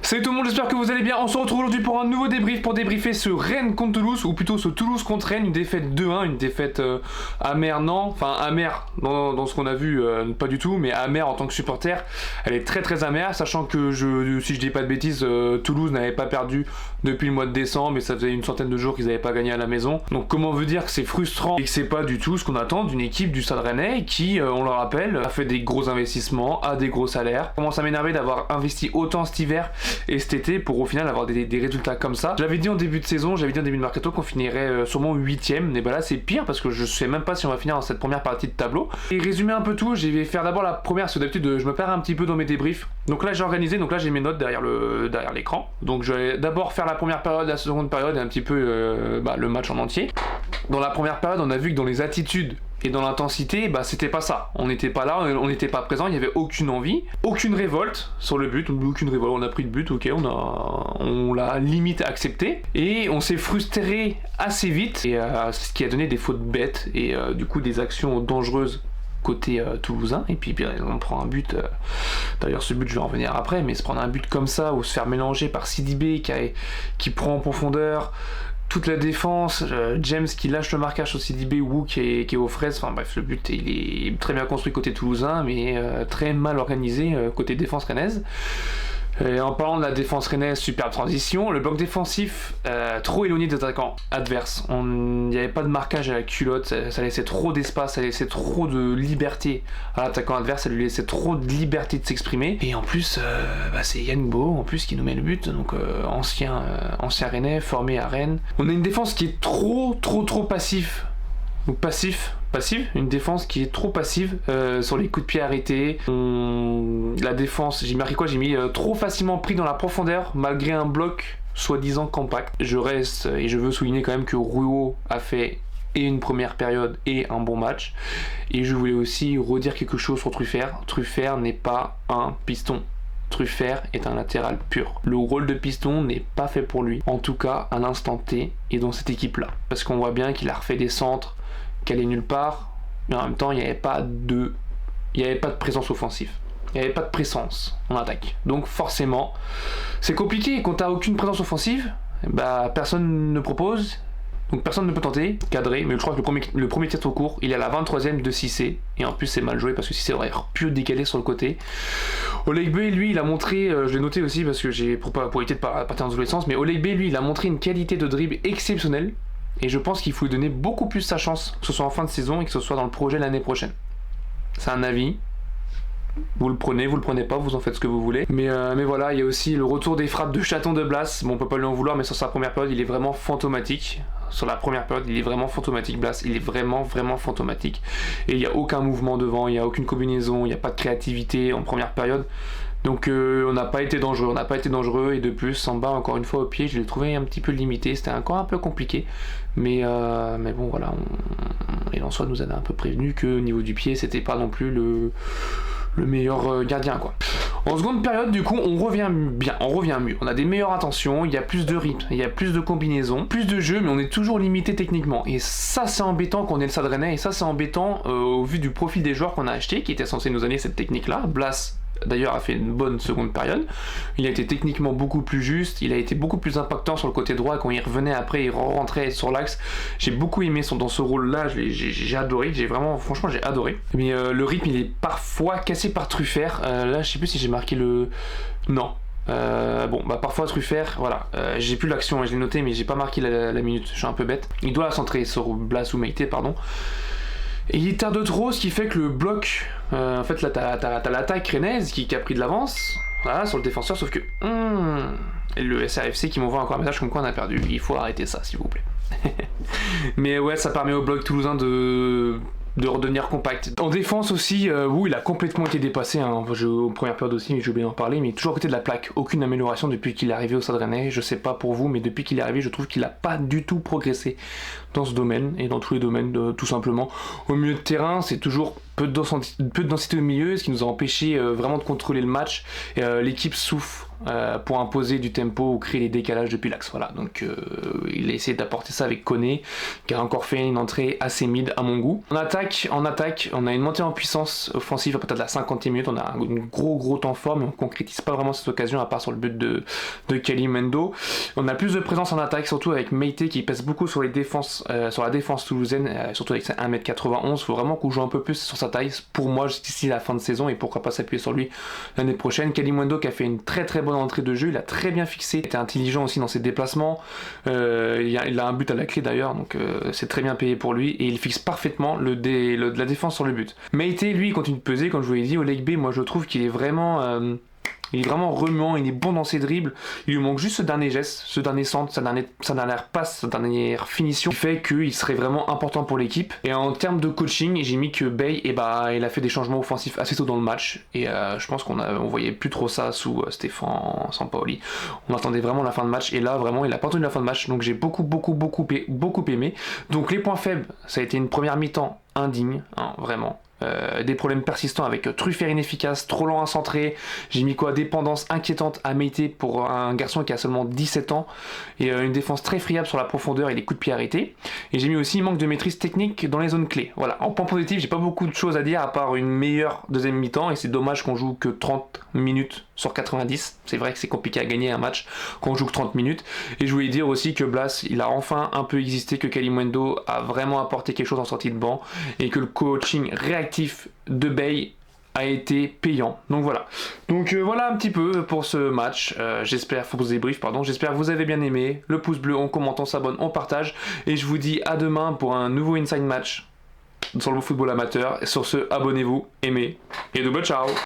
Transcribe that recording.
Salut tout le monde, j'espère que vous allez bien. On se retrouve aujourd'hui pour un nouveau débrief, pour débriefer ce Rennes contre Toulouse, ou plutôt ce Toulouse contre Rennes, une défaite 2-1, une défaite amère, non, enfin amère dans ce qu'on a vu, pas du tout, mais amère en tant que supporter. Elle est très très amère, sachant que si je dis pas de bêtises, Toulouse n'avait pas perdu depuis le mois de décembre, et ça faisait une centaine de jours qu'ils n'avaient pas gagné à la maison. Donc comment veut dire que c'est frustrant et que c'est pas du tout ce qu'on attend d'une équipe du Stade Rennais qui, on le rappelle, a fait des gros investissements, a des gros salaires. Commence à m'énerver d'avoir investi autant cet hiver et cet été pour au final avoir des résultats comme ça. J'avais dit en début de saison, j'avais dit en début de mercato qu'on finirait sûrement 8ème, mais bah là c'est pire parce que je sais même pas si on va finir dans cette première partie de tableau. Et résumer un peu tout, je vais faire d'abord la première, parce que d'habitude je me perds un petit peu dans mes débriefs. Donc là j'ai organisé, donc là j'ai mes notes derrière l'écran. Donc je vais d'abord faire la première période, la seconde période et un petit peu le match en entier. Dans la première période, on a vu que dans les attitudes et dans l'intensité, bah c'était pas ça. On n'était pas là, on n'était pas présent, il n'y avait aucune envie, aucune révolte sur le but, aucune révolte, on a pris le but, ok, on l'a limite accepté, et on s'est frustré assez vite, et ce qui a donné des fautes bêtes, et du coup des actions dangereuses côté toulousain, et puis on prend un but, d'ailleurs ce but je vais en revenir après, mais se prendre un but comme ça, ou se faire mélanger par Sidibé qui prend en profondeur, toute la défense, James qui lâche le marquage sur Sidibé, Wu qui est aux fraises, enfin bref, le but il est très bien construit côté toulousain, mais très mal organisé côté défense rennaise. Et en parlant de la défense rennaise, superbe transition, le bloc défensif trop éloigné des attaquants adverses. Il n'y avait pas de marquage à la culotte, ça laissait trop d'espace, ça laissait trop de liberté à l'attaquant adverse, ça lui laissait trop de liberté de s'exprimer. Et en plus, c'est Yann Bo en plus qui nous met le but, donc ancien rennais, formé à Rennes. On a une défense qui est trop passif. Donc passive, une défense qui est trop passive sur les coups de pied arrêtés. La défense, j'ai marqué quoi? J'ai mis trop facilement pris dans la profondeur malgré un bloc soi-disant compact. Je reste et je veux souligner quand même que Rouault a fait et une première période et un bon match. Et je voulais aussi redire quelque chose sur Truffert. Truffert n'est pas un piston. Truffert est un latéral pur. Le rôle de piston n'est pas fait pour lui, en tout cas à l'instant T et dans cette équipe-là. Parce qu'on voit bien qu'il a refait des centres, qu'elle est nulle part, mais en même temps il n'y avait pas de présence offensive. Il n'y avait pas de présence en attaque. Donc forcément, c'est compliqué. Quand tu n'as aucune présence offensive, bah personne ne propose. Donc personne ne peut tenter, cadrer, mais je crois que le premier tir au court, il est à la 23ème de Cissé, et en plus c'est mal joué parce que Cissé aurait pu décaler sur le côté. Olegbé, lui, il a montré, je l'ai noté aussi parce que pour éviter de partir dans tous les sens, mais Olegbé, lui, il a montré une qualité de dribble exceptionnelle, et je pense qu'il faut lui donner beaucoup plus sa chance, que ce soit en fin de saison et que ce soit dans le projet l'année prochaine. C'est un avis. Vous le prenez pas, vous en faites ce que vous voulez. Mais voilà, il y a aussi le retour des frappes de Chaton de Blas. Bon, on peut pas lui en vouloir, mais sur sa première période, il est vraiment fantomatique. Sur la première période, il est vraiment fantomatique, Blas. Il est vraiment fantomatique. Et il n'y a aucun mouvement devant, il n'y a aucune combinaison, il n'y a pas de créativité en première période. Donc on n'a pas été dangereux, et de plus, Samba, encore une fois au pied, je l'ai trouvé un petit peu limité, c'était encore un peu compliqué, mais bon voilà, et en soi nous avait un peu prévenu que au niveau du pied, c'était pas non plus le meilleur gardien quoi. En seconde période, du coup, on revient mieux. On a des meilleures intentions, il y a plus de rythme, il y a plus de combinaisons, plus de jeux, mais on est toujours limité techniquement. Et ça, c'est embêtant qu'on ait le Stade Rennais, et ça, c'est embêtant au vu du profil des joueurs qu'on a achetés, qui étaient censés nous donner cette technique-là. Blas, d'ailleurs, a fait une bonne seconde période. Il a été techniquement beaucoup plus juste, il a été beaucoup plus impactant sur le côté droit. Quand il revenait après, il rentrait sur l'axe. J'ai beaucoup aimé dans ce rôle-là, j'ai adoré, franchement, j'ai adoré. Mais le rythme, il est parfois cassé par Truffert. Là, je sais plus si j'ai marqué le... Non. Parfois Truffert, voilà, j'ai plus l'action, je l'ai noté, mais j'ai pas marqué la minute, je suis un peu bête. Il doit la centrer sur Blas ou Meïté, pardon. Et il tarde trop, ce qui fait que le bloc, en fait là t'as l'attaque rennaise qui a pris de l'avance, voilà, sur le défenseur, sauf que et le SRFC qui m'envoie encore un message comme quoi on a perdu. Il faut arrêter ça s'il vous plaît. Mais ouais, ça permet au bloc toulousain de redevenir compact. En défense aussi, il a complètement été dépassé, hein. En première période aussi, mais j'ai oublié d'en parler, mais toujours à côté de la plaque. Aucune amélioration depuis qu'il est arrivé au Stade Rennais. Je sais pas pour vous, mais depuis qu'il est arrivé, je trouve qu'il a pas du tout progressé dans ce domaine, et dans tous les domaines, tout simplement. Au milieu de terrain, c'est toujours peu de densité au milieu, ce qui nous a empêché vraiment de contrôler le match. L'équipe souffre pour imposer du tempo ou créer des décalages depuis l'axe. Voilà, donc il a essayé d'apporter ça avec Koné, qui a encore fait une entrée assez mid à mon goût. En attaque, on a une montée en puissance offensive à partir de la 50e minute. On a un gros temps fort, mais on concrétise pas vraiment cette occasion à part sur le but de Kalimuendo. On a plus de présence en attaque, surtout avec Meite qui pèse beaucoup sur les défenses, sur la défense toulousaine, surtout avec sa 1m91. Il faut vraiment qu'on joue un peu plus sur sa taille pour moi d'ici la fin de saison et pourquoi pas s'appuyer sur lui l'année prochaine. Kalimuendo qui a fait une très bonne entrée de jeu, il a très bien fixé, il était intelligent aussi dans ses déplacements, il a un but à la clé d'ailleurs, donc c'est très bien payé pour lui et il fixe parfaitement la défense sur le but. Meite lui il continue de peser, comme je vous l'ai dit. Oleg B, moi je trouve qu'il est vraiment remuant, il est bon dans ses dribbles, il lui manque juste ce dernier geste, ce dernier centre, sa dernière passe, sa dernière finition, qui fait qu'il serait vraiment important pour l'équipe. Et en termes de coaching, j'ai mis que Bay, il a fait des changements offensifs assez tôt dans le match, et je pense qu'on voyait plus trop ça sous Stéphane Sampaoli. On attendait vraiment la fin de match, et là vraiment il a pas entendu la fin de match, donc j'ai beaucoup aimé. Donc les points faibles, ça a été une première mi-temps indigne, hein, vraiment. Des problèmes persistants avec Truffert inefficace, trop lent à centrer. J'ai mis dépendance inquiétante à Meite pour un garçon qui a seulement 17 ans et une défense très friable sur la profondeur et les coups de pied arrêtés. Et j'ai mis aussi manque de maîtrise technique dans les zones clés. Voilà, en point positif, j'ai pas beaucoup de choses à dire à part une meilleure deuxième mi-temps et c'est dommage qu'on joue que 30 minutes sur 90. C'est vrai que c'est compliqué à gagner un match quand on joue que 30 minutes. Et je voulais dire aussi que Blas, il a enfin un peu existé, que Kalimuendo a vraiment apporté quelque chose en sortie de banc et que le coaching réactif de Bay a été payant. Donc voilà. Donc voilà un petit peu pour ce match. J'espère que vous avez bien aimé. Le pouce bleu, on commente, on s'abonne, on partage. Et je vous dis à demain pour un nouveau Inside Match sur le football amateur. Et sur ce, abonnez-vous, aimez et double ciao.